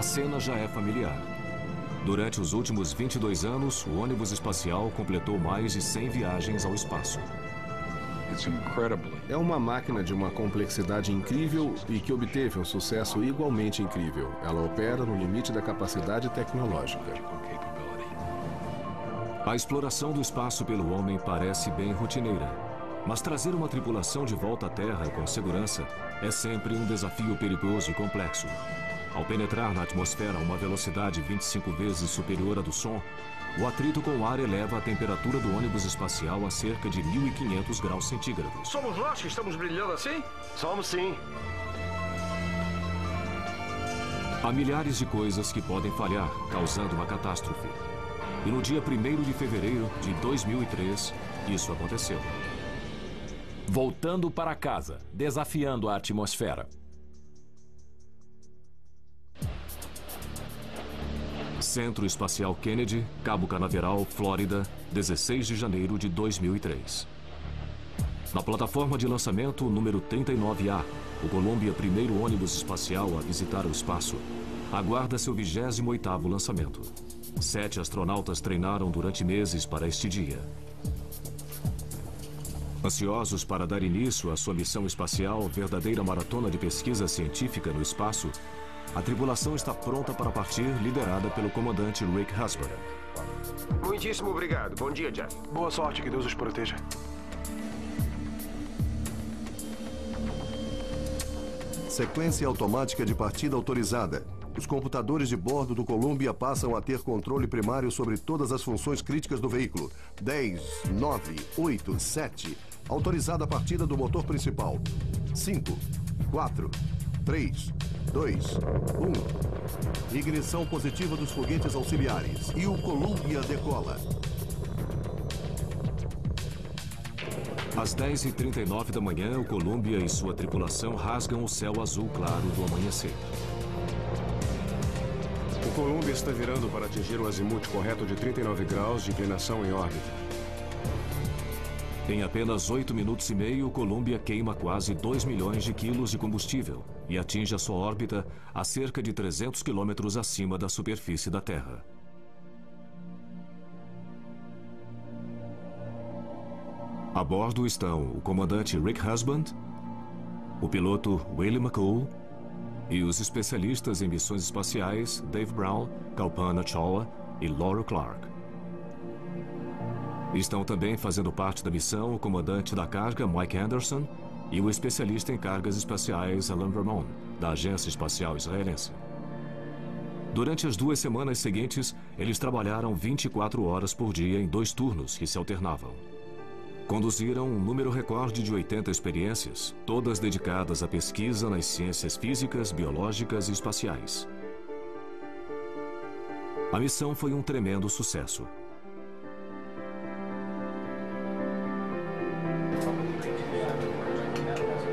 A cena já é familiar. Durante os últimos 22 anos, o ônibus espacial completou mais de 100 viagens ao espaço. É uma máquina de uma complexidade incrível e que obteve um sucesso igualmente incrível. Ela opera no limite da capacidade tecnológica. A exploração do espaço pelo homem parece bem rotineira, mas trazer uma tripulação de volta à Terra com segurança é sempre um desafio perigoso e complexo. Ao penetrar na atmosfera a uma velocidade 25 vezes superior à do som, o atrito com o ar eleva a temperatura do ônibus espacial a cerca de 1.500 graus centígrados. Somos nós que estamos brilhando assim? Somos sim. Há milhares de coisas que podem falhar, causando uma catástrofe. E no dia 1º de fevereiro de 2003, isso aconteceu. Voltando para casa, desafiando a atmosfera. Centro Espacial Kennedy, Cabo Canaveral, Flórida, 16 de janeiro de 2003. Na plataforma de lançamento número 39A, o Columbia, primeiro ônibus espacial a visitar o espaço, aguarda seu 28º lançamento. 7 astronautas treinaram durante meses para este dia. Ansiosos para dar início à sua missão espacial, verdadeira maratona de pesquisa científica no espaço, a tripulação está pronta para partir, liderada pelo comandante Rick Husband. Muitíssimo obrigado. Bom dia, Jeff. Boa sorte, que Deus os proteja. Sequência automática de partida autorizada. Os computadores de bordo do Columbia passam a ter controle primário sobre todas as funções críticas do veículo. 10, 9, 8, 7. Autorizada a partida do motor principal. 5, 4, 3, 2, 1. Ignição positiva dos foguetes auxiliares. E o Columbia decola. Às 10h39 da manhã, o Columbia e sua tripulação rasgam o céu azul claro do amanhecer. O Columbia está virando para atingir o azimuth correto de 39 graus de inclinação em órbita. Em apenas 8 minutos e meio, o Columbia queima quase 2 milhões de quilos de combustível e atinge a sua órbita a cerca de 300 quilômetros acima da superfície da Terra. A bordo estão o comandante Rick Husband, o piloto Willie McCool e os especialistas em missões espaciais Dave Brown, Kalpana Chawla e Laura Clark. Estão também fazendo parte da missão o comandante da carga Mike Anderson e o especialista em cargas espaciais Alan Vermon, da Agência Espacial Israelense. Durante as 2 semanas seguintes, eles trabalharam 24 horas por dia em 2 turnos que se alternavam. Conduziram um número recorde de 80 experiências, todas dedicadas à pesquisa nas ciências físicas, biológicas e espaciais. A missão foi um tremendo sucesso.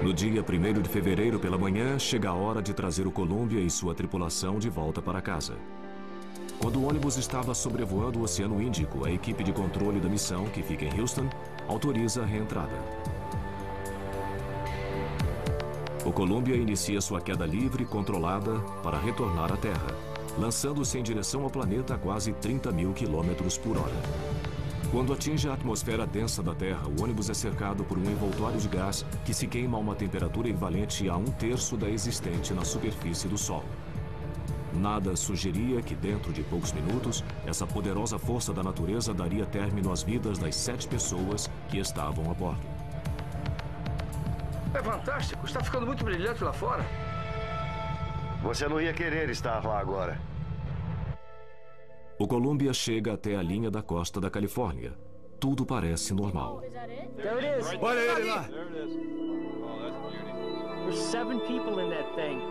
No dia 1º de fevereiro pela manhã, chega a hora de trazer o Columbia e sua tripulação de volta para casa. Quando o ônibus estava sobrevoando o Oceano Índico, a equipe de controle da missão, que fica em Houston, autoriza a reentrada. O Columbia inicia sua queda livre, controlada, para retornar à Terra, lançando-se em direção ao planeta a quase 30.000 quilômetros por hora. Quando atinge a atmosfera densa da Terra, o ônibus é cercado por um envoltório de gás que se queima a uma temperatura equivalente a 1/3 da existente na superfície do Sol. Nada sugeria que, dentro de poucos minutos, essa poderosa força da natureza daria término às vidas das 7 pessoas que estavam a bordo. É fantástico. Está ficando muito brilhante lá fora. Você não ia querer estar lá agora. O Columbia chega até a linha da costa da Califórnia. Tudo parece normal. Olha ele lá! There's 7 people in that thing.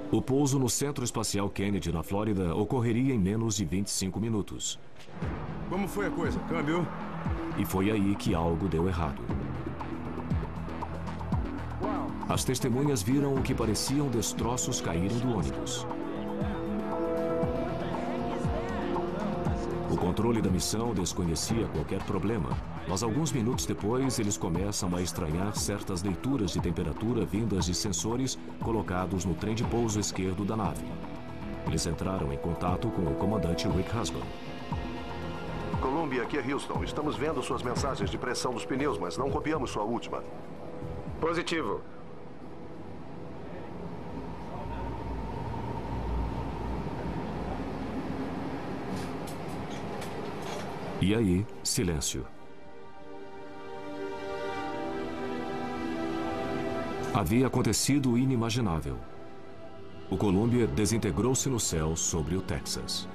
O pouso no Centro Espacial Kennedy, na Flórida, ocorreria em menos de 25 minutos. Como foi a coisa? Câmbio? E foi aí que algo deu errado. As testemunhas viram o que pareciam destroços caírem do ônibus. O controle da missão desconhecia qualquer problema, mas alguns minutos depois eles começam a estranhar certas leituras de temperatura vindas de sensores colocados no trem de pouso esquerdo da nave. Eles entraram em contato com o comandante Rick Husband. Columbia, aqui é Houston. Estamos vendo suas mensagens de pressão dos pneus, mas não copiamos sua última. Positivo. E aí, silêncio. Havia acontecido o inimaginável. O Columbia desintegrou-se no céu sobre o Texas.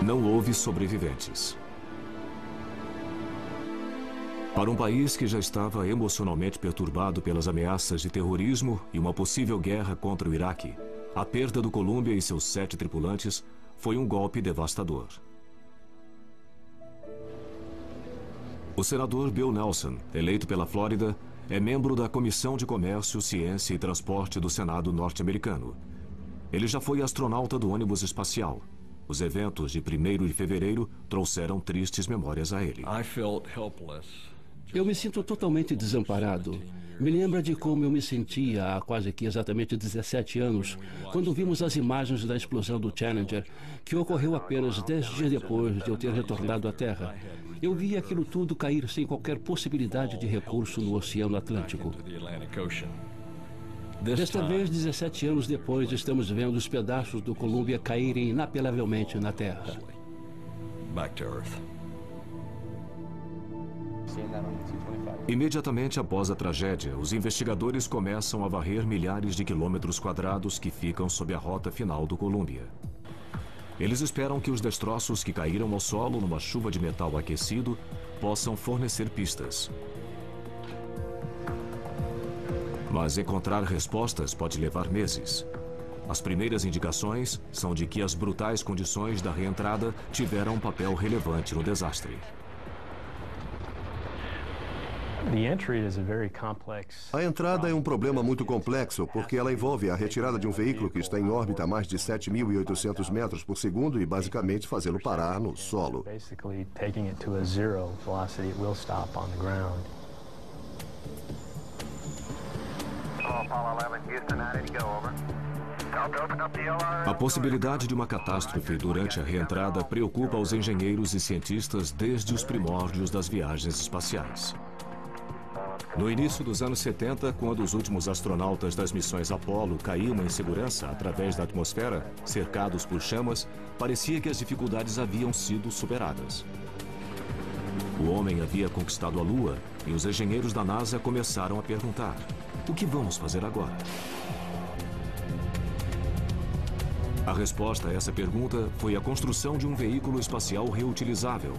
Não houve sobreviventes. Para um país que já estava emocionalmente perturbado pelas ameaças de terrorismo e uma possível guerra contra o Iraque, a perda do Columbia e seus 7 tripulantes foi um golpe devastador. O senador Bill Nelson, eleito pela Flórida, é membro da Comissão de Comércio, Ciência e Transporte do Senado norte-americano. Ele já foi astronauta do ônibus espacial. Os eventos de 1º de fevereiro trouxeram tristes memórias a ele. Eu me sinto totalmente desamparado. Me lembra de como eu me sentia há quase que exatamente 17 anos, quando vimos as imagens da explosão do Challenger, que ocorreu apenas 10 dias depois de eu ter retornado à Terra. Eu vi aquilo tudo cair sem qualquer possibilidade de recurso no Oceano Atlântico. Desta vez, 17 anos depois, estamos vendo os pedaços do Columbia caírem inapelavelmente na Terra. Imediatamente após a tragédia, os investigadores começam a varrer milhares de quilômetros quadrados que ficam sob a rota final do Columbia. Eles esperam que os destroços que caíram ao solo numa chuva de metal aquecido possam fornecer pistas. Mas encontrar respostas pode levar meses. As primeiras indicações são de que as brutais condições da reentrada tiveram um papel relevante no desastre. A entrada é um problema muito complexo, porque ela envolve a retirada de um veículo que está em órbita a mais de 7.800 metros por segundo e basicamente fazê-lo parar no solo. A possibilidade de uma catástrofe durante a reentrada preocupa os engenheiros e cientistas desde os primórdios das viagens espaciais. No início dos anos 70, quando os últimos astronautas das missões Apollo caíam em segurança através da atmosfera, cercados por chamas, parecia que as dificuldades haviam sido superadas. O homem havia conquistado a Lua e os engenheiros da NASA começaram a perguntar: o que vamos fazer agora? A resposta a essa pergunta foi a construção de um veículo espacial reutilizável,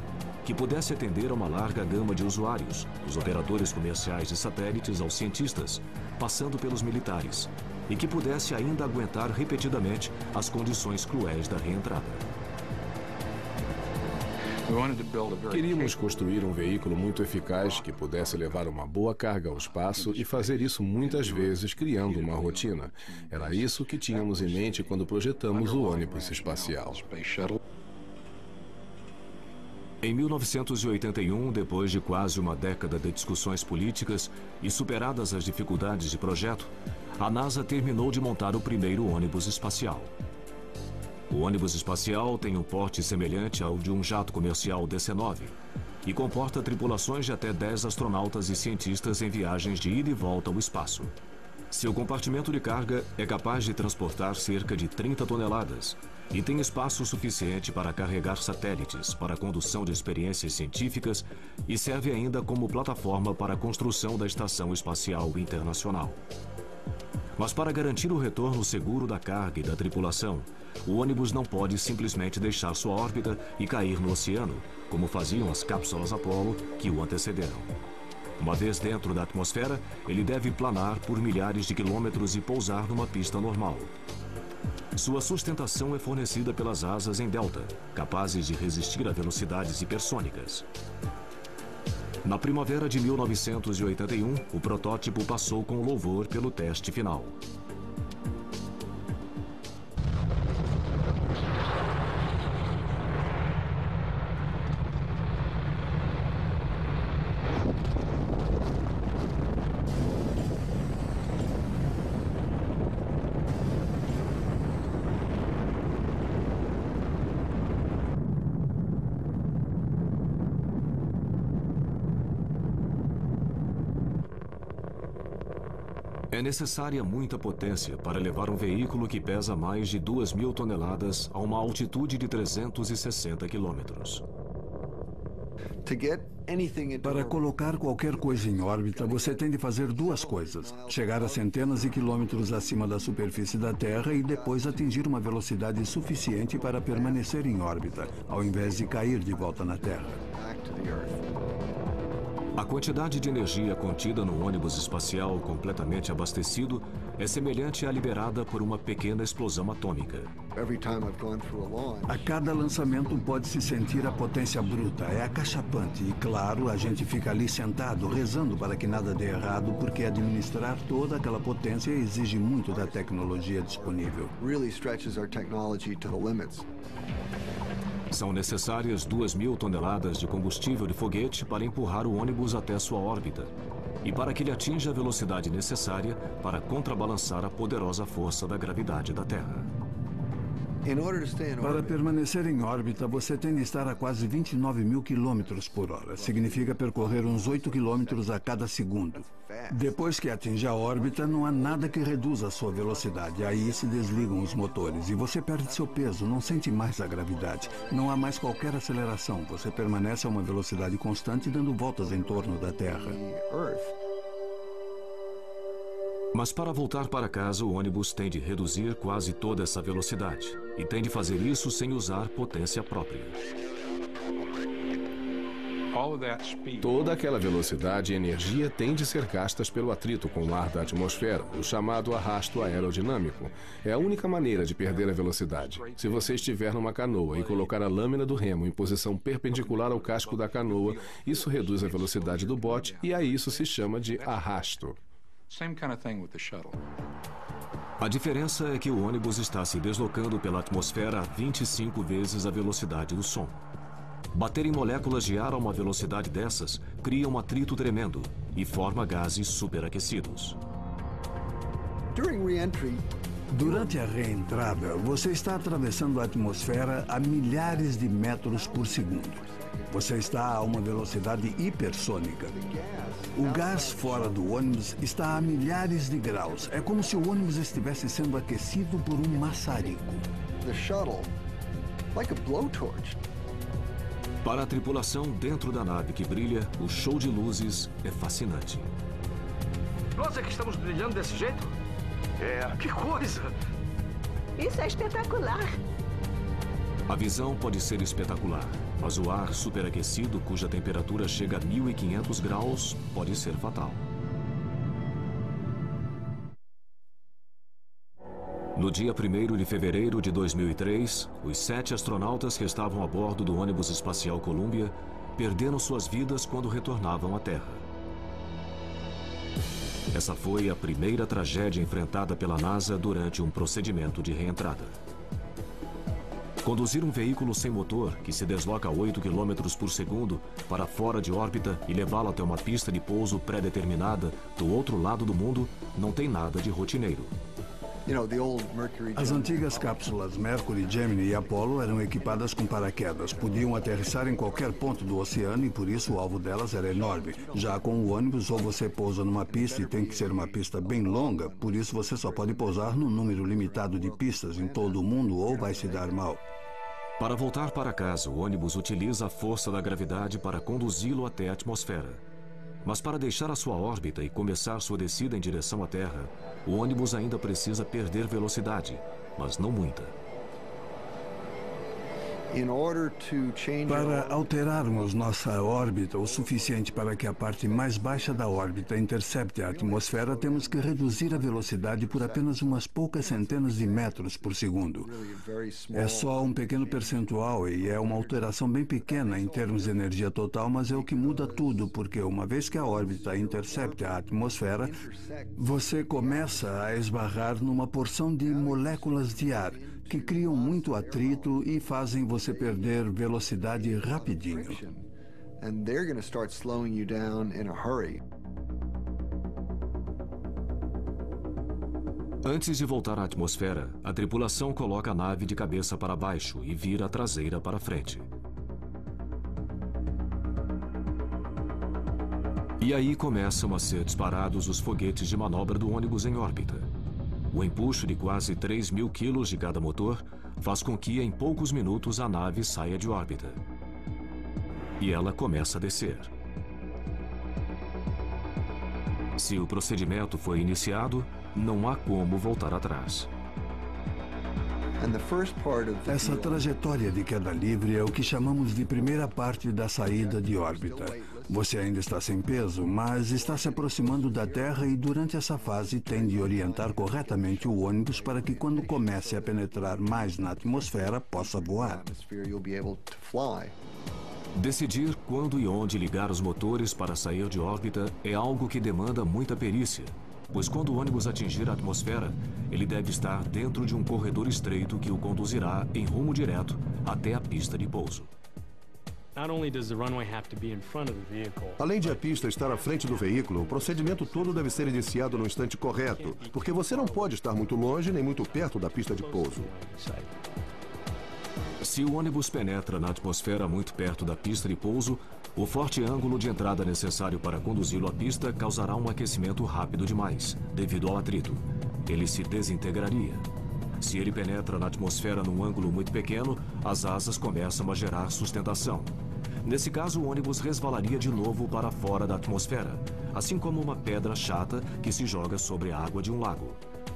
que pudesse atender a uma larga gama de usuários, dos operadores comerciais de satélites aos cientistas, passando pelos militares, e que pudesse ainda aguentar repetidamente as condições cruéis da reentrada. Queríamos construir um veículo muito eficaz que pudesse levar uma boa carga ao espaço e fazer isso muitas vezes criando uma rotina. Era isso que tínhamos em mente quando projetamos o ônibus espacial. Em 1981, depois de quase uma década de discussões políticas e superadas as dificuldades de projeto, a NASA terminou de montar o primeiro ônibus espacial. O ônibus espacial tem um porte semelhante ao de um jato comercial DC-9 e comporta tripulações de até 10 astronautas e cientistas em viagens de ida e volta ao espaço. Seu compartimento de carga é capaz de transportar cerca de 30 toneladas e tem espaço suficiente para carregar satélites para a condução de experiências científicas e serve ainda como plataforma para a construção da Estação Espacial Internacional. Mas para garantir o retorno seguro da carga e da tripulação, o ônibus não pode simplesmente deixar sua órbita e cair no oceano, como faziam as cápsulas Apollo que o antecederam. Uma vez dentro da atmosfera, ele deve planar por milhares de quilômetros e pousar numa pista normal. Sua sustentação é fornecida pelas asas em delta, capazes de resistir a velocidades hipersônicas. Na primavera de 1981, o protótipo passou com louvor pelo teste final. É necessária muita potência para levar um veículo que pesa mais de 2.000 toneladas a uma altitude de 360 quilômetros. Para colocar qualquer coisa em órbita, você tem de fazer duas coisas: chegar a centenas de quilômetros acima da superfície da Terra e depois atingir uma velocidade suficiente para permanecer em órbita, ao invés de cair de volta na Terra. A quantidade de energia contida no ônibus espacial completamente abastecido é semelhante à liberada por uma pequena explosão atômica. A cada lançamento pode-se sentir a potência bruta, é acachapante e, claro, a gente fica ali sentado, rezando para que nada dê errado, porque administrar toda aquela potência exige muito da tecnologia disponível. São necessárias 2.000 toneladas de combustível de foguete para empurrar o ônibus até sua órbita e para que ele atinja a velocidade necessária para contrabalançar a poderosa força da gravidade da Terra. Para permanecer em órbita, você tem de estar a quase 29.000 quilômetros por hora. Significa percorrer uns 8 quilômetros a cada segundo. Depois que atinge a órbita, não há nada que reduza a sua velocidade. Aí se desligam os motores e você perde seu peso, não sente mais a gravidade. Não há mais qualquer aceleração. Você permanece a uma velocidade constante dando voltas em torno da Terra. Mas para voltar para casa, o ônibus tem de reduzir quase toda essa velocidade e tem de fazer isso sem usar potência própria. Toda aquela velocidade e energia tem de ser gastas pelo atrito com o ar da atmosfera, o chamado arrasto aerodinâmico. É a única maneira de perder a velocidade. Se você estiver numa canoa e colocar a lâmina do remo em posição perpendicular ao casco da canoa, isso reduz a velocidade do bote e a isso se chama de arrasto. A diferença é que o ônibus está se deslocando pela atmosfera a 25 vezes a velocidade do som. Bater em moléculas de ar a uma velocidade dessas cria um atrito tremendo e forma gases superaquecidos. Durante a reentrada, você está atravessando a atmosfera a milhares de metros por segundo. Você está a uma velocidade hipersônica. O gás fora do ônibus está a milhares de graus. É como se o ônibus estivesse sendo aquecido por um maçarico. Para a tripulação dentro da nave que brilha, o show de luzes é fascinante. Nós é que estamos brilhando desse jeito? É. Que coisa! Isso é espetacular. A visão pode ser espetacular, mas o ar superaquecido, cuja temperatura chega a 1.500 graus, pode ser fatal. No dia 1º de fevereiro de 2003, os 7 astronautas que estavam a bordo do ônibus espacial Columbia perderam suas vidas quando retornavam à Terra. Essa foi a primeira tragédia enfrentada pela NASA durante um procedimento de reentrada. Conduzir um veículo sem motor, que se desloca a 8 km por segundo, para fora de órbita e levá-lo até uma pista de pouso pré-determinada do outro lado do mundo, não tem nada de rotineiro. As antigas cápsulas Mercury, Gemini e Apollo eram equipadas com paraquedas. Podiam aterrissar em qualquer ponto do oceano e por isso o alvo delas era enorme. Já com o ônibus, ou você pousa numa pista e tem que ser uma pista bem longa, por isso você só pode pousar num número limitado de pistas em todo o mundo ou vai se dar mal. Para voltar para casa, o ônibus utiliza a força da gravidade para conduzi-lo até a atmosfera. Mas para deixar a sua órbita e começar sua descida em direção à Terra, o ônibus ainda precisa perder velocidade, mas não muita. Para alterarmos nossa órbita o suficiente para que a parte mais baixa da órbita intercepte a atmosfera, temos que reduzir a velocidade por apenas umas poucas centenas de metros por segundo. É só um pequeno percentual e é uma alteração bem pequena em termos de energia total, mas é o que muda tudo, porque uma vez que a órbita intercepte a atmosfera, você começa a esbarrar numa porção de moléculas de ar que criam muito atrito e fazem você perder velocidade rapidinho. Antes de voltar à atmosfera, a tripulação coloca a nave de cabeça para baixo e vira a traseira para frente. E aí começam a ser disparados os foguetes de manobra do ônibus em órbita. O empuxo de quase 3.000 quilos de cada motor faz com que, em poucos minutos, a nave saia de órbita. E ela começa a descer. Se o procedimento foi iniciado, não há como voltar atrás. Essa trajetória de queda livre é o que chamamos de primeira parte da saída de órbita. Você ainda está sem peso, mas está se aproximando da Terra e durante essa fase tem de orientar corretamente o ônibus para que quando comece a penetrar mais na atmosfera, possa voar. Decidir quando e onde ligar os motores para sair de órbita é algo que demanda muita perícia, pois quando o ônibus atingir a atmosfera, ele deve estar dentro de um corredor estreito que o conduzirá em rumo direto até a pista de pouso. Além de a pista estar à frente do veículo, o procedimento todo deve ser iniciado no instante correto, porque você não pode estar muito longe nem muito perto da pista de pouso. Se o ônibus penetra na atmosfera muito perto da pista de pouso, o forte ângulo de entrada necessário para conduzi-lo à pista causará um aquecimento rápido demais, devido ao atrito. Ele se desintegraria. Se ele penetra na atmosfera num ângulo muito pequeno, as asas começam a gerar sustentação. Nesse caso, o ônibus resvalaria de novo para fora da atmosfera, assim como uma pedra chata que se joga sobre a água de um lago.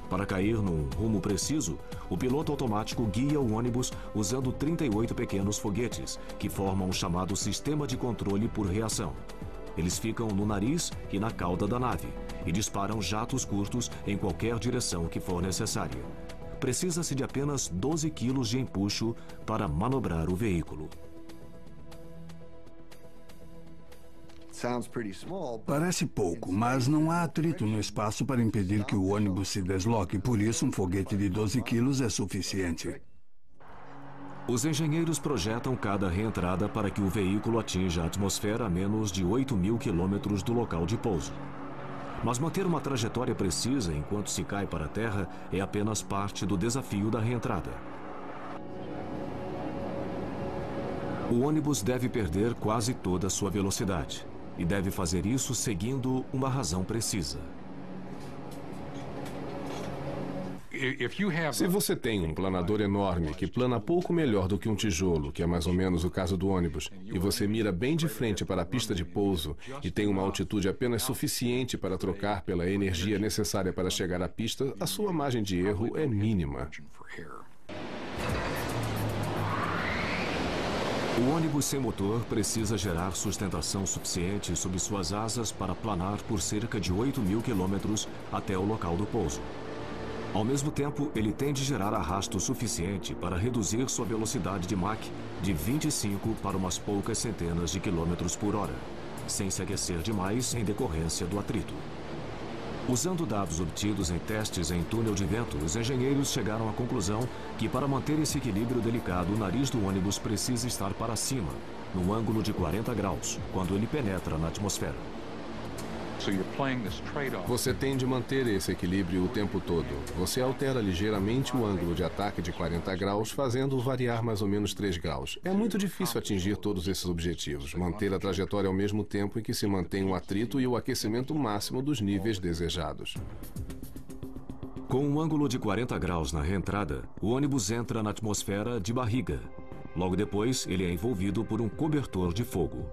Para cair num rumo preciso, o piloto automático guia o ônibus usando 38 pequenos foguetes, que formam o chamado sistema de controle por reação. Eles ficam no nariz e na cauda da nave e disparam jatos curtos em qualquer direção que for necessária. Precisa-se de apenas 12 quilos de empuxo para manobrar o veículo. Parece pouco, mas não há atrito no espaço para impedir que o ônibus se desloque. Por isso, um foguete de 12 quilos é suficiente. Os engenheiros projetam cada reentrada para que o veículo atinja a atmosfera a menos de 8.000 quilômetros do local de pouso. Mas manter uma trajetória precisa enquanto se cai para a Terra é apenas parte do desafio da reentrada. O ônibus deve perder quase toda a sua velocidade e deve fazer isso seguindo uma razão precisa. Se você tem um planador enorme que plana pouco melhor do que um tijolo, que é mais ou menos o caso do ônibus, e você mira bem de frente para a pista de pouso e tem uma altitude apenas suficiente para trocar pela energia necessária para chegar à pista, a sua margem de erro é mínima. O ônibus sem motor precisa gerar sustentação suficiente sob suas asas para planar por cerca de 8.000 quilômetros até o local do pouso. Ao mesmo tempo, ele tem de gerar arrasto suficiente para reduzir sua velocidade de Mach de 25 para umas poucas centenas de quilômetros por hora, sem se aquecer demais em decorrência do atrito. Usando dados obtidos em testes em túnel de vento, os engenheiros chegaram à conclusão que para manter esse equilíbrio delicado, o nariz do ônibus precisa estar para cima, num ângulo de 40 graus, quando ele penetra na atmosfera. Você tem de manter esse equilíbrio o tempo todo. Você altera ligeiramente o ângulo de ataque de 40 graus, fazendo-o variar mais ou menos 3 graus. É muito difícil atingir todos esses objetivos, manter a trajetória ao mesmo tempo em que se mantém o atrito e o aquecimento máximo dos níveis desejados. Com um ângulo de 40 graus na reentrada, o ônibus entra na atmosfera de barriga. Logo depois, ele é envolvido por um cobertor de fogo.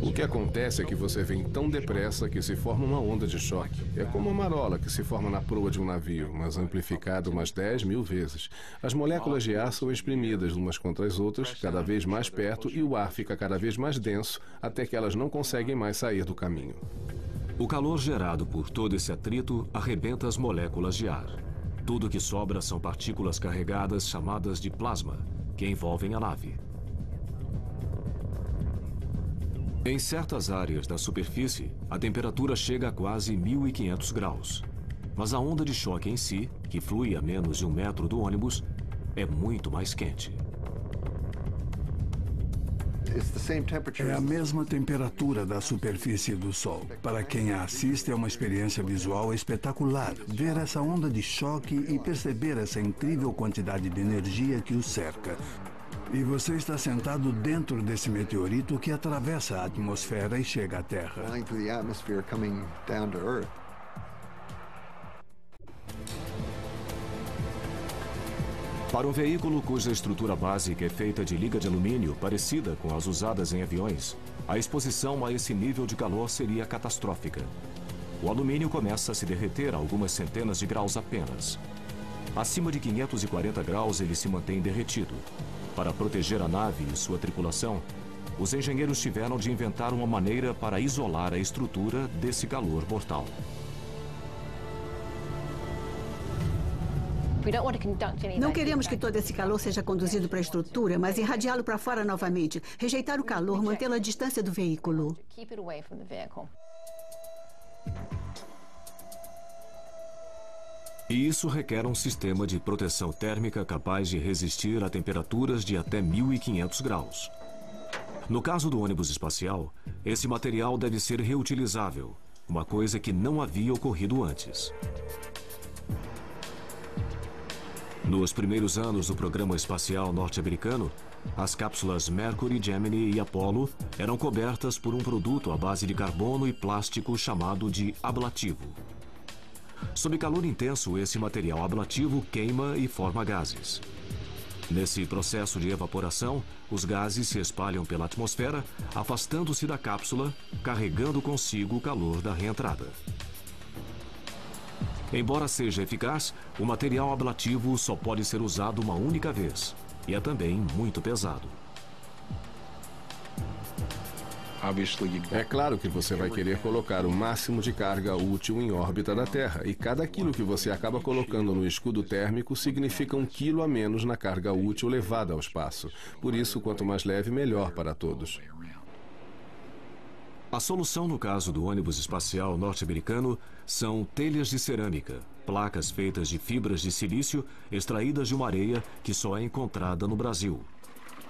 O que acontece é que você vem tão depressa que se forma uma onda de choque. É como uma marola que se forma na proa de um navio, mas amplificado umas 10.000 vezes. As moléculas de ar são espremidas umas contra as outras, cada vez mais perto, e o ar fica cada vez mais denso, até que elas não conseguem mais sair do caminho. O calor gerado por todo esse atrito arrebenta as moléculas de ar. Tudo que sobra são partículas carregadas chamadas de plasma, que envolvem a nave. Em certas áreas da superfície, a temperatura chega a quase 1.500 graus. Mas a onda de choque em si, que flui a menos de 1 metro do ônibus, é muito mais quente. É a mesma temperatura da superfície do Sol. Para quem a assiste, é uma experiência visual espetacular. Ver essa onda de choque e perceber essa incrível quantidade de energia que o cerca. E você está sentado dentro desse meteorito que atravessa a atmosfera e chega à Terra. Para um veículo cuja estrutura básica é feita de liga de alumínio, parecida com as usadas em aviões, a exposição a esse nível de calor seria catastrófica. O alumínio começa a se derreter a algumas centenas de graus apenas. Acima de 540 graus ele se mantém derretido. Para proteger a nave e sua tripulação, os engenheiros tiveram de inventar uma maneira para isolar a estrutura desse calor mortal. Não queremos que todo esse calor seja conduzido para a estrutura, mas irradiá-lo para fora novamente. Rejeitar o calor, mantê-lo à distância do veículo. E isso requer um sistema de proteção térmica capaz de resistir a temperaturas de até 1.500 graus. No caso do ônibus espacial, esse material deve ser reutilizável, uma coisa que não havia ocorrido antes. Nos primeiros anos do programa espacial norte-americano, as cápsulas Mercury, Gemini e Apollo eram cobertas por um produto à base de carbono e plástico chamado de ablativo. Sob calor intenso, esse material ablativo queima e forma gases. Nesse processo de evaporação, os gases se espalham pela atmosfera, afastando-se da cápsula, carregando consigo o calor da reentrada. Embora seja eficaz, o material ablativo só pode ser usado uma única vez, e é também muito pesado. É claro que você vai querer colocar o máximo de carga útil em órbita da Terra, e cada quilo que você acaba colocando no escudo térmico significa 1 quilo a menos na carga útil levada ao espaço. Por isso, quanto mais leve, melhor para todos. A solução no caso do ônibus espacial norte-americano são telhas de cerâmica, placas feitas de fibras de silício extraídas de uma areia que só é encontrada no Brasil.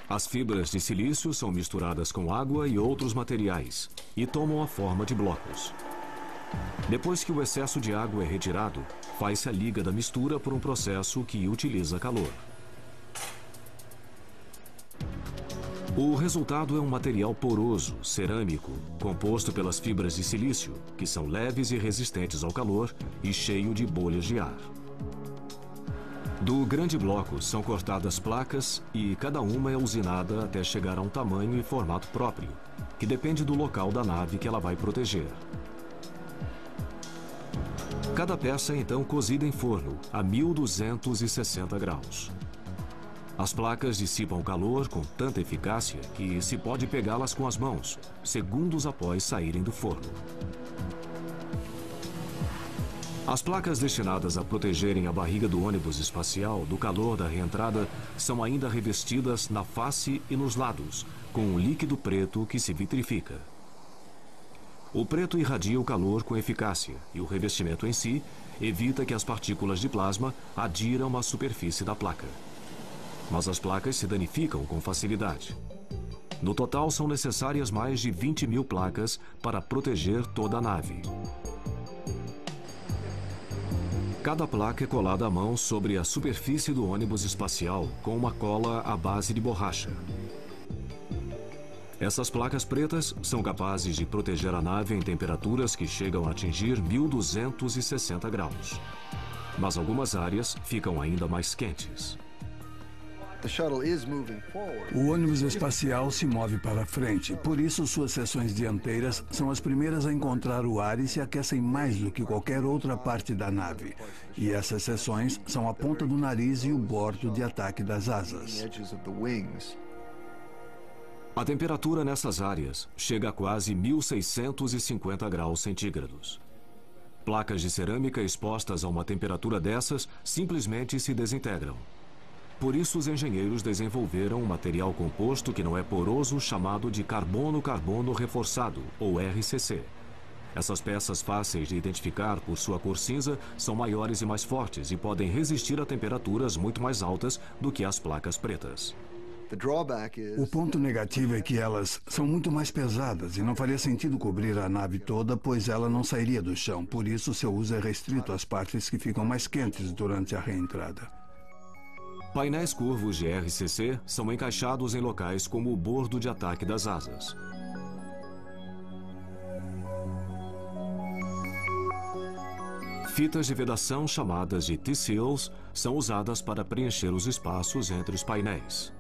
As fibras de silício são misturadas com água e outros materiais e tomam a forma de blocos. Depois que o excesso de água é retirado, faz-se a liga da mistura por um processo que utiliza calor. O resultado é um material poroso, cerâmico, composto pelas fibras de silício, que são leves e resistentes ao calor e cheio de bolhas de ar. Do grande bloco são cortadas placas e cada uma é usinada até chegar a um tamanho e formato próprio, que depende do local da nave que ela vai proteger. Cada peça é então cozida em forno a 1.260 graus. As placas dissipam o calor com tanta eficácia que se pode pegá-las com as mãos, segundos após saírem do forno. As placas destinadas a protegerem a barriga do ônibus espacial do calor da reentrada são ainda revestidas na face e nos lados, com um líquido preto que se vitrifica. O preto irradia o calor com eficácia e o revestimento em si evita que as partículas de plasma adiram à superfície da placa. Mas as placas se danificam com facilidade. No total, são necessárias mais de 20.000 placas para proteger toda a nave. Cada placa é colada à mão sobre a superfície do ônibus espacial com uma cola à base de borracha. Essas placas pretas são capazes de proteger a nave em temperaturas que chegam a atingir 1.260 graus. Mas algumas áreas ficam ainda mais quentes. O ônibus espacial se move para frente, por isso suas seções dianteiras são as primeiras a encontrar o ar e se aquecem mais do que qualquer outra parte da nave. E essas seções são a ponta do nariz e o bordo de ataque das asas. A temperatura nessas áreas chega a quase 1.650 graus centígrados. Placas de cerâmica expostas a uma temperatura dessas simplesmente se desintegram. Por isso, os engenheiros desenvolveram um material composto que não é poroso chamado de carbono-carbono reforçado, ou RCC. Essas peças fáceis de identificar por sua cor cinza são maiores e mais fortes e podem resistir a temperaturas muito mais altas do que as placas pretas. O ponto negativo é que elas são muito mais pesadas e não faria sentido cobrir a nave toda, pois ela não sairia do chão. Por isso, seu uso é restrito às partes que ficam mais quentes durante a reentrada. Painéis curvos de RCC são encaixados em locais como o bordo de ataque das asas. Fitas de vedação chamadas de T-seals são usadas para preencher os espaços entre os painéis.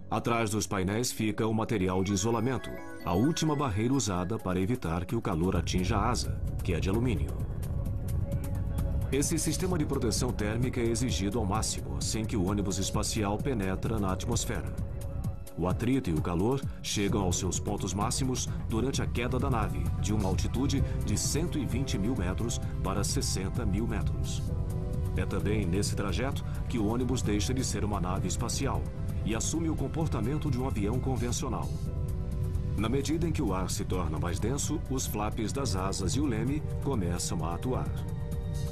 Atrás dos painéis fica o material de isolamento, a última barreira usada para evitar que o calor atinja a asa, que é de alumínio. Esse sistema de proteção térmica é exigido ao máximo assim que o ônibus espacial penetra na atmosfera. O atrito e o calor chegam aos seus pontos máximos durante a queda da nave, de uma altitude de 120 mil metros para 60 mil metros. É também nesse trajeto que o ônibus deixa de ser uma nave espacial e assume o comportamento de um avião convencional. Na medida em que o ar se torna mais denso, os flaps das asas e o leme começam a atuar.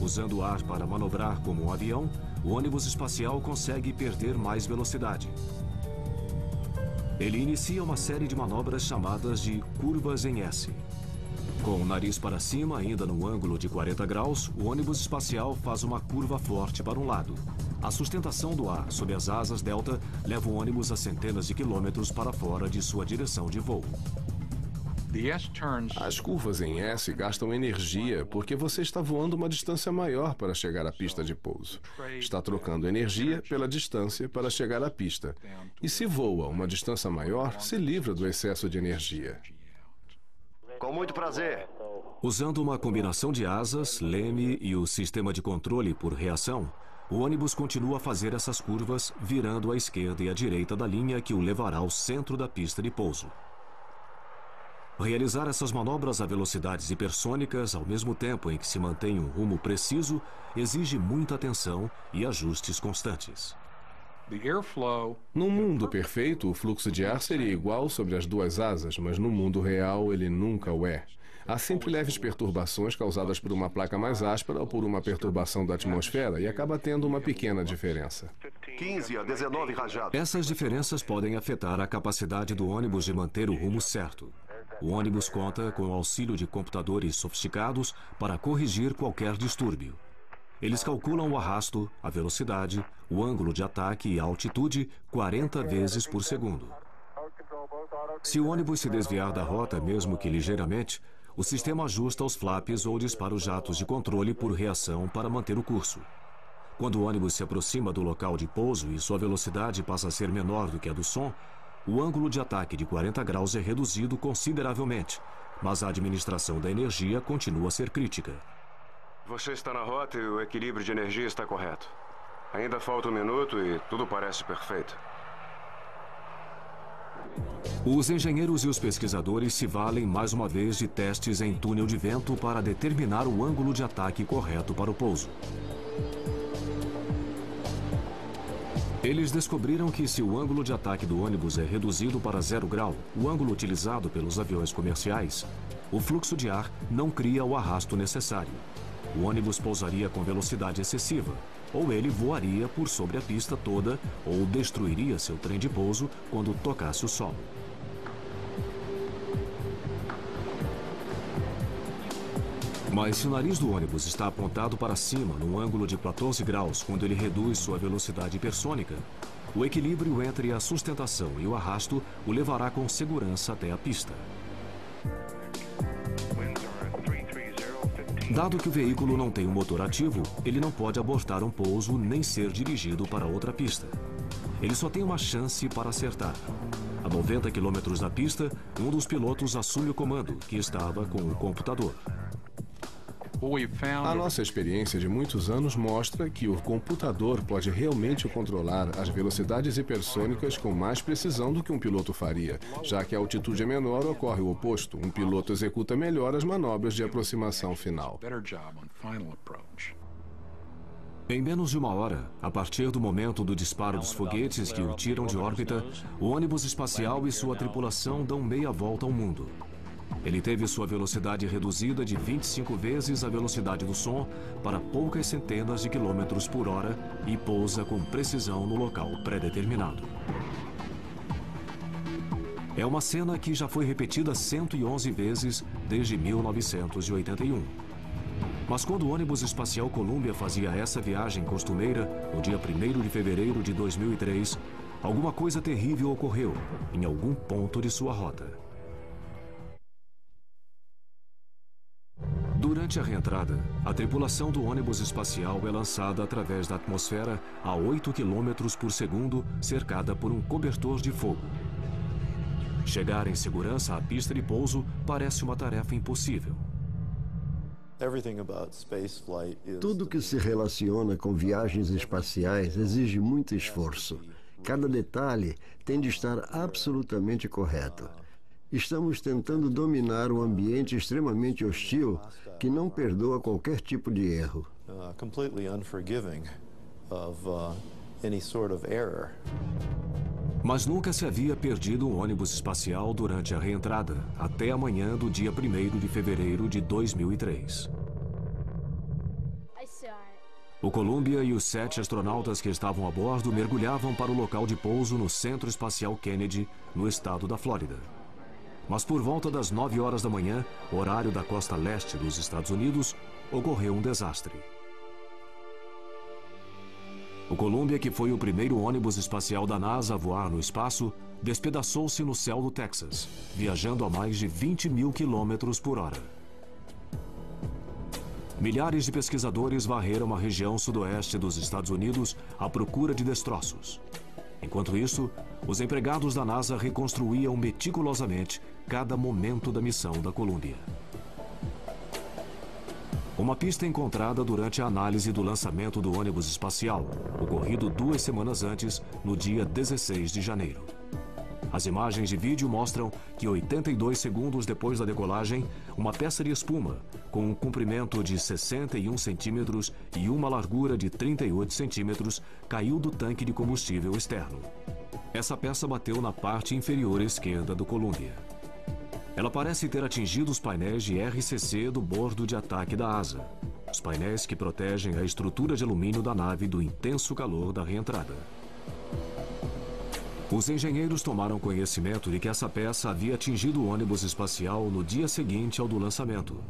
Usando o ar para manobrar como um avião, o ônibus espacial consegue perder mais velocidade. Ele inicia uma série de manobras chamadas de curvas em S. Com o nariz para cima, ainda no ângulo de 40 graus, o ônibus espacial faz uma curva forte para um lado. A sustentação do ar sob as asas delta leva o ônibus a centenas de quilômetros para fora de sua direção de voo. As curvas em S gastam energia porque você está voando uma distância maior para chegar à pista de pouso. Está trocando energia pela distância para chegar à pista. E se voa uma distância maior, se livra do excesso de energia. Com muito prazer. Usando uma combinação de asas, leme e o sistema de controle por reação, o ônibus continua a fazer essas curvas, virando à esquerda e à direita da linha que o levará ao centro da pista de pouso. Realizar essas manobras a velocidades hipersônicas ao mesmo tempo em que se mantém um rumo preciso exige muita atenção e ajustes constantes. No mundo perfeito, o fluxo de ar seria igual sobre as duas asas, mas no mundo real ele nunca o é. Há sempre leves perturbações causadas por uma placa mais áspera ou por uma perturbação da atmosfera e acaba tendo uma pequena diferença. 15 a 19 rajadas. Essas diferenças podem afetar a capacidade do ônibus de manter o rumo certo. O ônibus conta com o auxílio de computadores sofisticados para corrigir qualquer distúrbio. Eles calculam o arrasto, a velocidade, o ângulo de ataque e a altitude 40 vezes por segundo. Se o ônibus se desviar da rota, mesmo que ligeiramente, o sistema ajusta os flaps ou dispara os jatos de controle por reação para manter o curso. Quando o ônibus se aproxima do local de pouso e sua velocidade passa a ser menor do que a do som, o ângulo de ataque de 40 graus é reduzido consideravelmente, mas a administração da energia continua a ser crítica. Você está na rota e o equilíbrio de energia está correto. Ainda falta 1 minuto e tudo parece perfeito. Os engenheiros e os pesquisadores se valem mais uma vez de testes em túnel de vento para determinar o ângulo de ataque correto para o pouso. Eles descobriram que se o ângulo de ataque do ônibus é reduzido para 0 grau, o ângulo utilizado pelos aviões comerciais, o fluxo de ar não cria o arrasto necessário. O ônibus pousaria com velocidade excessiva, ou ele voaria por sobre a pista toda, ou destruiria seu trem de pouso quando tocasse o solo. Mas se o nariz do ônibus está apontado para cima, num ângulo de 14 graus, quando ele reduz sua velocidade hipersônica, o equilíbrio entre a sustentação e o arrasto o levará com segurança até a pista. Dado que o veículo não tem um motor ativo, ele não pode abortar um pouso nem ser dirigido para outra pista. Ele só tem uma chance para acertar. A 90 km da pista, um dos pilotos assume o comando, que estava com o computador. A nossa experiência de muitos anos mostra que o computador pode realmente controlar as velocidades hipersônicas com mais precisão do que um piloto faria, já que a altitude é menor, ocorre o oposto. Um piloto executa melhor as manobras de aproximação final. Em menos de uma hora, a partir do momento do disparo dos foguetes que o tiram de órbita, o ônibus espacial e sua tripulação dão meia volta ao mundo. Ele teve sua velocidade reduzida de 25 vezes a velocidade do som para poucas centenas de quilômetros por hora e pousa com precisão no local pré-determinado. É uma cena que já foi repetida 111 vezes desde 1981. Mas quando o ônibus espacial Columbia fazia essa viagem costumeira, no dia 1º de fevereiro de 2003, alguma coisa terrível ocorreu em algum ponto de sua rota. Durante a reentrada, a tripulação do ônibus espacial é lançada através da atmosfera a 8 km por segundo, cercada por um cobertor de fogo. Chegar em segurança à pista de pouso parece uma tarefa impossível. Tudo que se relaciona com viagens espaciais exige muito esforço. Cada detalhe tem de estar absolutamente correto. Estamos tentando dominar um ambiente extremamente hostil que não perdoa qualquer tipo de erro. Mas nunca se havia perdido um ônibus espacial durante a reentrada, até a manhã do dia 1º de fevereiro de 2003. O Columbia e os 7 astronautas que estavam a bordo mergulhavam para o local de pouso no Centro Espacial Kennedy, no estado da Flórida. Mas por volta das 9 horas da manhã, horário da costa leste dos Estados Unidos, ocorreu um desastre. O Columbia, que foi o primeiro ônibus espacial da NASA a voar no espaço, despedaçou-se no céu do Texas, viajando a mais de 20 mil quilômetros por hora. Milhares de pesquisadores varreram a região sudoeste dos Estados Unidos à procura de destroços. Enquanto isso, os empregados da NASA reconstruíam meticulosamente cada momento da missão da Columbia. Uma pista encontrada durante a análise do lançamento do ônibus espacial, ocorrido 2 semanas antes, no dia 16 de janeiro. As imagens de vídeo mostram que 82 segundos depois da decolagem, uma peça de espuma, com um comprimento de 61 centímetros e uma largura de 38 centímetros, caiu do tanque de combustível externo. Essa peça bateu na parte inferior esquerda do Columbia. Ela parece ter atingido os painéis de RCC do bordo de ataque da asa, os painéis que protegem a estrutura de alumínio da nave do intenso calor da reentrada. Os engenheiros tomaram conhecimento de que essa peça havia atingido o ônibus espacial no dia seguinte ao do lançamento,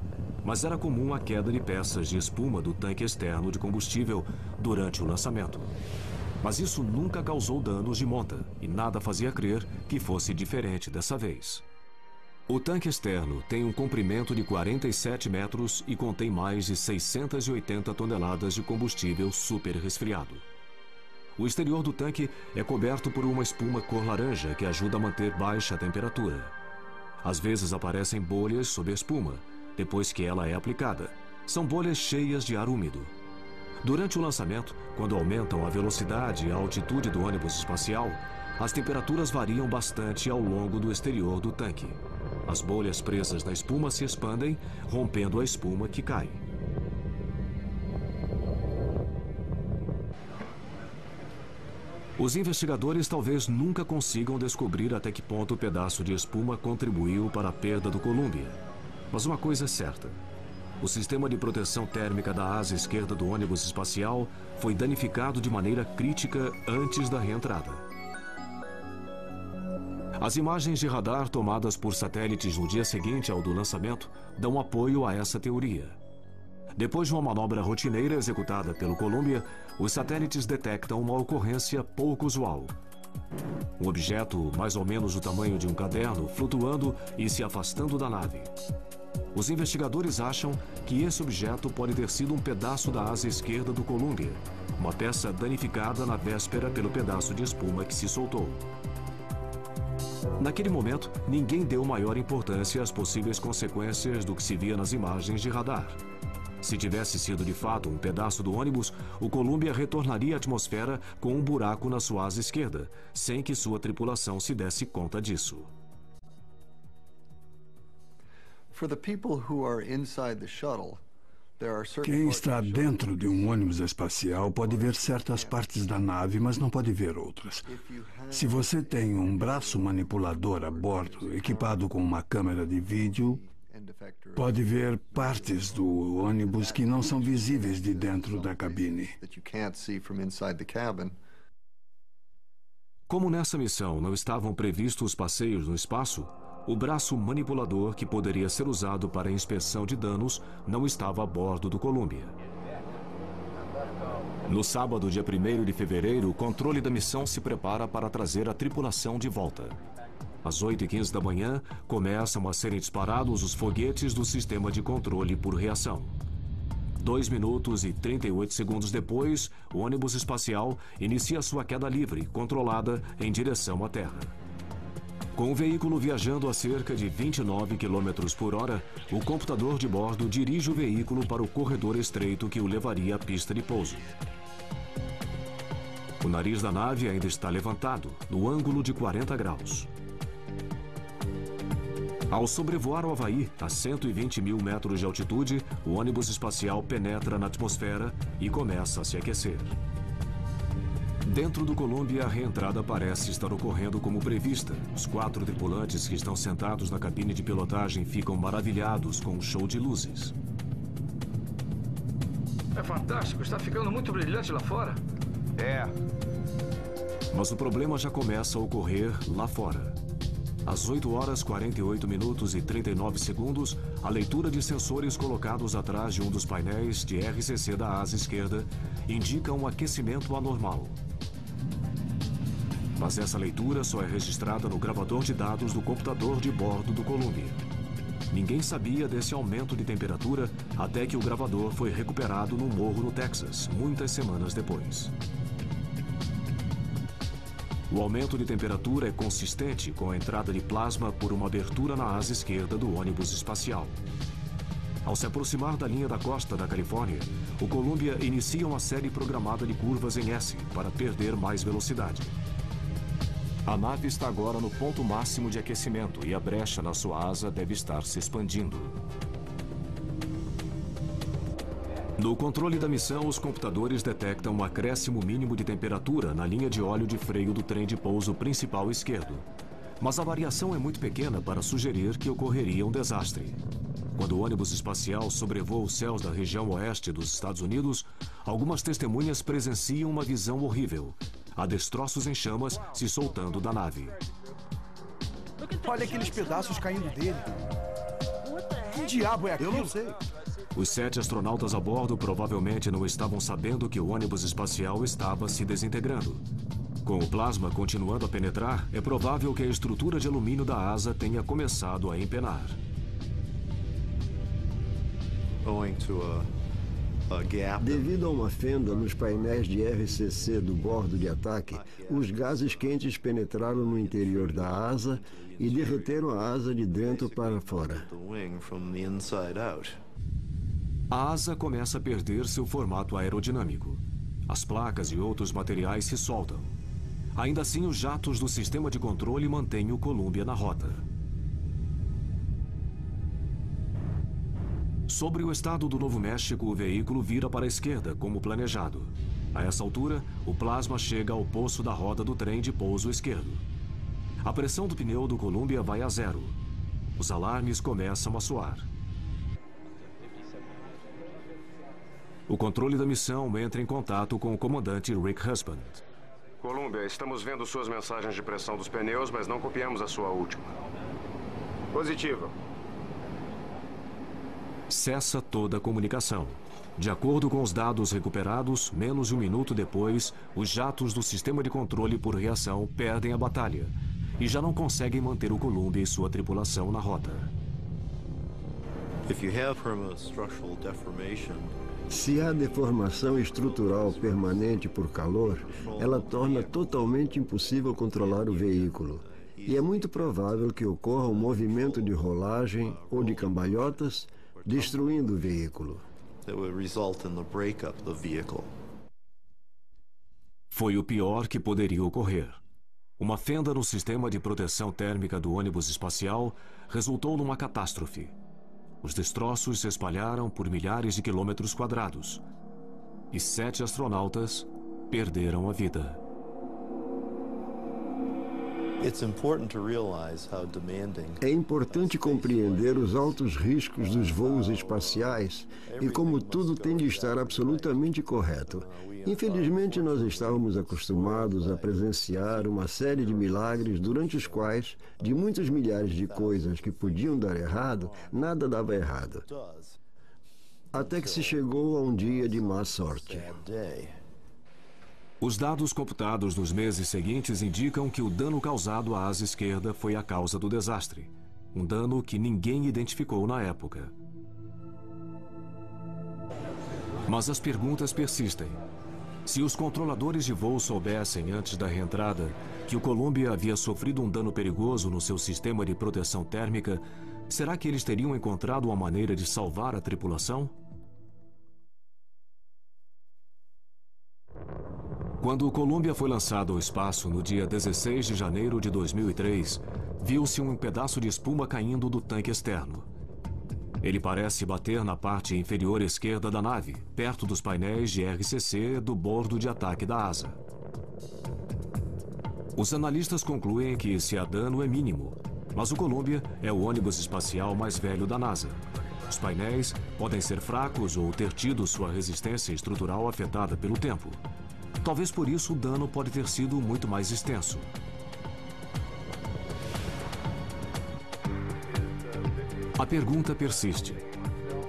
mas era comum a queda de peças de espuma do tanque externo de combustível durante o lançamento. Mas isso nunca causou danos de monta e nada fazia crer que fosse diferente dessa vez. O tanque externo tem um comprimento de 47 metros e contém mais de 680 toneladas de combustível super resfriado. O exterior do tanque é coberto por uma espuma cor laranja que ajuda a manter baixa temperatura. Às vezes aparecem bolhas sob a espuma, depois que ela é aplicada. São bolhas cheias de ar úmido. Durante o lançamento, quando aumentam a velocidade e a altitude do ônibus espacial, as temperaturas variam bastante ao longo do exterior do tanque. As bolhas presas na espuma se expandem, rompendo a espuma que cai. Os investigadores talvez nunca consigam descobrir até que ponto o pedaço de espuma contribuiu para a perda do Columbia. Mas uma coisa é certa: o sistema de proteção térmica da asa esquerda do ônibus espacial foi danificado de maneira crítica antes da reentrada. As imagens de radar tomadas por satélites no dia seguinte ao do lançamento dão apoio a essa teoria. Depois de uma manobra rotineira executada pelo Columbia, os satélites detectam uma ocorrência pouco usual. Um objeto mais ou menos do tamanho de um caderno flutuando e se afastando da nave. Os investigadores acham que esse objeto pode ter sido um pedaço da asa esquerda do Columbia, uma peça danificada na véspera pelo pedaço de espuma que se soltou. Naquele momento, ninguém deu maior importância às possíveis consequências do que se via nas imagens de radar. Se tivesse sido de fato um pedaço do ônibus, o Columbia retornaria à atmosfera com um buraco na sua asa esquerda, sem que sua tripulação se desse conta disso. Quem está dentro de um ônibus espacial pode ver certas partes da nave, mas não pode ver outras. Se você tem um braço manipulador a bordo, equipado com uma câmera de vídeo, pode ver partes do ônibus que não são visíveis de dentro da cabine. Como nessa missão não estavam previstos passeios no espaço, o braço manipulador que poderia ser usado para a inspeção de danos não estava a bordo do Columbia. No sábado, dia 1º de fevereiro, o controle da missão se prepara para trazer a tripulação de volta. Às 8h15 da manhã, começam a serem disparados os foguetes do sistema de controle por reação. 2 minutos e 38 segundos depois, o ônibus espacial inicia sua queda livre, controlada, em direção à Terra. Com o veículo viajando a cerca de 29 km por hora, o computador de bordo dirige o veículo para o corredor estreito que o levaria à pista de pouso. O nariz da nave ainda está levantado, no ângulo de 40 graus. Ao sobrevoar o Havaí, a 120 mil metros de altitude, o ônibus espacial penetra na atmosfera e começa a se aquecer. Dentro do Columbia, a reentrada parece estar ocorrendo como prevista. Os 4 tripulantes que estão sentados na cabine de pilotagem ficam maravilhados com o show de luzes. É fantástico, está ficando muito brilhante lá fora. É. Mas o problema já começa a ocorrer lá fora. Às 8 horas 48 minutos e 39 segundos, a leitura de sensores colocados atrás de um dos painéis de RCC da asa esquerda indica um aquecimento anormal. Mas essa leitura só é registrada no gravador de dados do computador de bordo do Columbia. Ninguém sabia desse aumento de temperatura até que o gravador foi recuperado num morro no Texas, muitas semanas depois. O aumento de temperatura é consistente com a entrada de plasma por uma abertura na asa esquerda do ônibus espacial. Ao se aproximar da linha da costa da Califórnia, o Columbia inicia uma série programada de curvas em S para perder mais velocidade. A nave está agora no ponto máximo de aquecimento e a brecha na sua asa deve estar se expandindo. No controle da missão, os computadores detectam um acréscimo mínimo de temperatura na linha de óleo de freio do trem de pouso principal esquerdo. Mas a variação é muito pequena para sugerir que ocorreria um desastre. Quando o ônibus espacial sobrevoa os céus da região oeste dos Estados Unidos, algumas testemunhas presenciam uma visão horrível. Há destroços em chamas se soltando da nave. Olha aqueles pedaços caindo dele. Que diabo é aquilo? Eu não sei. Os 7 astronautas a bordo provavelmente não estavam sabendo que o ônibus espacial estava se desintegrando. Com o plasma continuando a penetrar, é provável que a estrutura de alumínio da asa tenha começado a empenar. Devido a uma fenda nos painéis de RCC do bordo de ataque, os gases quentes penetraram no interior da asa e derreteram a asa de dentro para fora. A asa começa a perder seu formato aerodinâmico. As placas e outros materiais se soltam. Ainda assim, os jatos do sistema de controle mantêm o Columbia na rota. Sobre o estado do Novo México, o veículo vira para a esquerda, como planejado. A essa altura, o plasma chega ao poço da roda do trem de pouso esquerdo. A pressão do pneu do Columbia vai a 0. Os alarmes começam a soar. O controle da missão entra em contato com o comandante Rick Husband. Columbia, estamos vendo suas mensagens de pressão dos pneus, mas não copiamos a sua última. Positivo. Cessa toda a comunicação. De acordo com os dados recuperados, menos de 1 minuto depois, os jatos do sistema de controle por reação perdem a batalha e já não conseguem manter o Columbia e sua tripulação na rota. Se há deformação estrutural permanente por calor, ela torna totalmente impossível controlar o veículo. E é muito provável que ocorra um movimento de rolagem ou de cambalhotas, destruindo o veículo. Foi o pior que poderia ocorrer. Uma fenda no sistema de proteção térmica do ônibus espacial resultou numa catástrofe. Os destroços se espalharam por milhares de quilômetros quadrados. E 7 astronautas perderam a vida. É importante compreender os altos riscos dos voos espaciais e como tudo tem de estar absolutamente correto. Infelizmente, nós estávamos acostumados a presenciar uma série de milagres durante os quais, de muitas milhares de coisas que podiam dar errado, nada dava errado. Até que se chegou a um dia de má sorte. Os dados computados nos meses seguintes indicam que o dano causado à asa esquerda foi a causa do desastre. Um dano que ninguém identificou na época. Mas as perguntas persistem. Se os controladores de voo soubessem antes da reentrada que o Columbia havia sofrido um dano perigoso no seu sistema de proteção térmica, será que eles teriam encontrado uma maneira de salvar a tripulação? Quando o Columbia foi lançado ao espaço no dia 16 de janeiro de 2003, viu-se um pedaço de espuma caindo do tanque externo. Ele parece bater na parte inferior esquerda da nave, perto dos painéis de RCC do bordo de ataque da asa. Os analistas concluem que esse dano é mínimo, mas o Columbia é o ônibus espacial mais velho da NASA. Os painéis podem ser fracos ou ter tido sua resistência estrutural afetada pelo tempo. Talvez por isso o dano pode ter sido muito mais extenso. A pergunta persiste.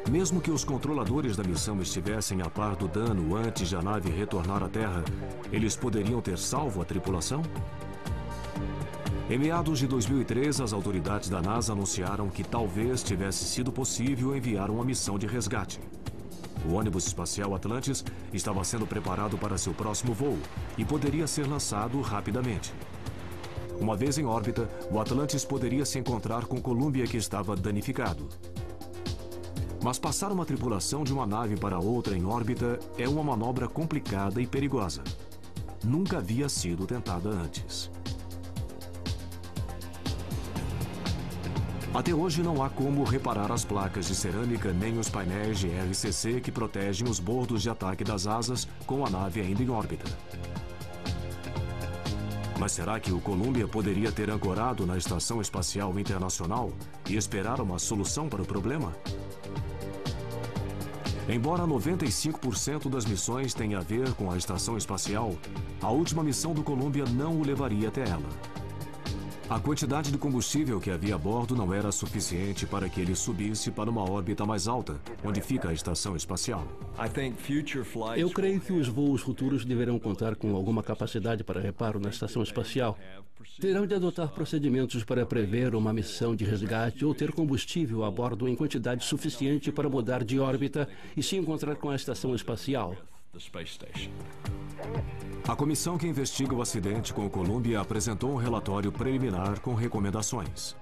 Mesmo que os controladores da missão estivessem a par do dano antes de a nave retornar à Terra, eles poderiam ter salvo a tripulação? Em meados de 2003, as autoridades da NASA anunciaram que talvez tivesse sido possível enviar uma missão de resgate. O ônibus espacial Atlantis estava sendo preparado para seu próximo voo e poderia ser lançado rapidamente. Uma vez em órbita, o Atlantis poderia se encontrar com o Columbia, que estava danificado. Mas passar uma tripulação de uma nave para outra em órbita é uma manobra complicada e perigosa. Nunca havia sido tentada antes. Até hoje não há como reparar as placas de cerâmica nem os painéis de RCC que protegem os bordos de ataque das asas com a nave ainda em órbita. Mas será que o Columbia poderia ter ancorado na Estação Espacial Internacional e esperar uma solução para o problema? Embora 95% das missões tenha a ver com a Estação Espacial, a última missão do Columbia não o levaria até ela. A quantidade de combustível que havia a bordo não era suficiente para que ele subisse para uma órbita mais alta, onde fica a estação espacial. Eu creio que os voos futuros deverão contar com alguma capacidade para reparo na estação espacial. Terão de adotar procedimentos para prever uma missão de resgate ou ter combustível a bordo em quantidade suficiente para mudar de órbita e se encontrar com a estação espacial. A comissão que investiga o acidente com o Columbia apresentou um relatório preliminar com recomendações.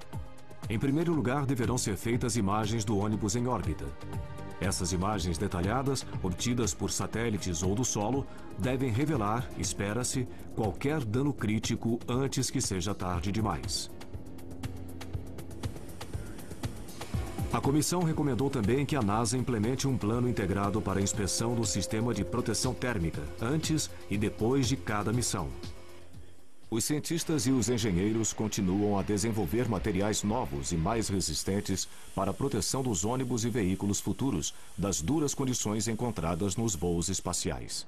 Em primeiro lugar, deverão ser feitas imagens do ônibus em órbita. Essas imagens detalhadas, obtidas por satélites ou do solo, devem revelar, espera-se, qualquer dano crítico antes que seja tarde demais. A comissão recomendou também que a NASA implemente um plano integrado para a inspeção do sistema de proteção térmica, antes e depois de cada missão. Os cientistas e os engenheiros continuam a desenvolver materiais novos e mais resistentes para a proteção dos ônibus e veículos futuros das duras condições encontradas nos voos espaciais.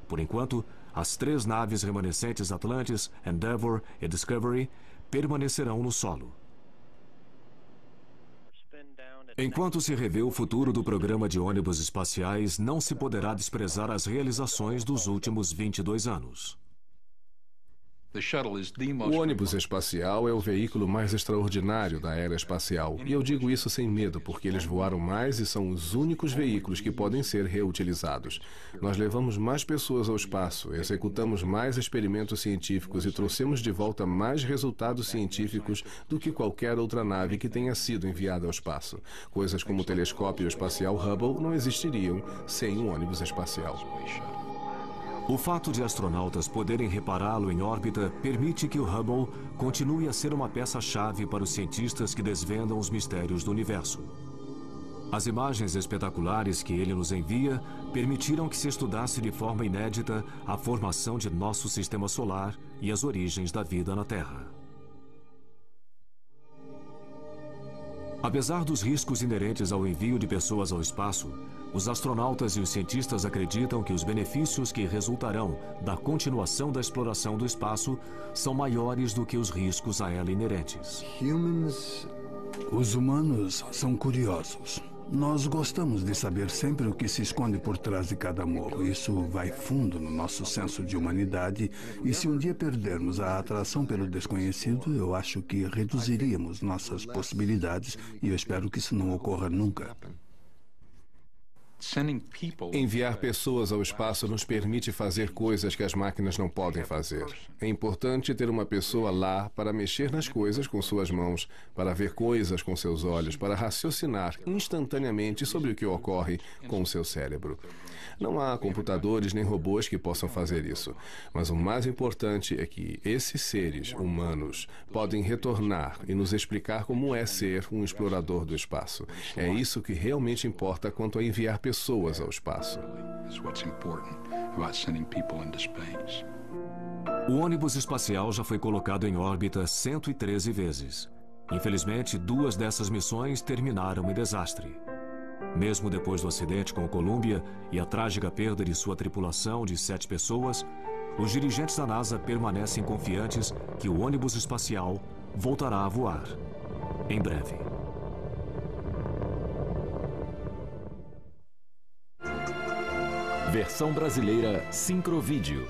Por enquanto, as 3 naves remanescentes Atlantis, Endeavour e Discovery permanecerão no solo. Enquanto se revê o futuro do programa de ônibus espaciais, não se poderá desprezar as realizações dos últimos 22 anos. O ônibus espacial é o veículo mais extraordinário da era espacial. E eu digo isso sem medo, porque eles voaram mais e são os únicos veículos que podem ser reutilizados. Nós levamos mais pessoas ao espaço, executamos mais experimentos científicos e trouxemos de volta mais resultados científicos do que qualquer outra nave que tenha sido enviada ao espaço. Coisas como o telescópio espacial Hubble não existiriam sem um ônibus espacial. O fato de astronautas poderem repará-lo em órbita permite que o Hubble continue a ser uma peça-chave para os cientistas que desvendam os mistérios do universo. As imagens espetaculares que ele nos envia permitiram que se estudasse de forma inédita a formação de nosso sistema solar e as origens da vida na Terra. Apesar dos riscos inerentes ao envio de pessoas ao espaço, os astronautas e os cientistas acreditam que os benefícios que resultarão da continuação da exploração do espaço são maiores do que os riscos a ela inerentes. Os humanos são curiosos. Nós gostamos de saber sempre o que se esconde por trás de cada morro. Isso vai fundo no nosso senso de humanidade e se um dia perdermos a atração pelo desconhecido, eu acho que reduziríamos nossas possibilidades e eu espero que isso não ocorra nunca. Enviar pessoas ao espaço nos permite fazer coisas que as máquinas não podem fazer. É importante ter uma pessoa lá para mexer nas coisas com suas mãos, para ver coisas com seus olhos, para raciocinar instantaneamente sobre o que ocorre com o seu cérebro. Não há computadores nem robôs que possam fazer isso. Mas o mais importante é que esses seres humanos podem retornar e nos explicar como é ser um explorador do espaço. É isso que realmente importa quanto a enviar pessoas ao espaço. O ônibus espacial já foi colocado em órbita 113 vezes. Infelizmente, 2 dessas missões terminaram em desastre. Mesmo depois do acidente com o Columbia e a trágica perda de sua tripulação de 7 pessoas, os dirigentes da NASA permanecem confiantes que o ônibus espacial voltará a voar em breve. Versão brasileira Sincrovídeo.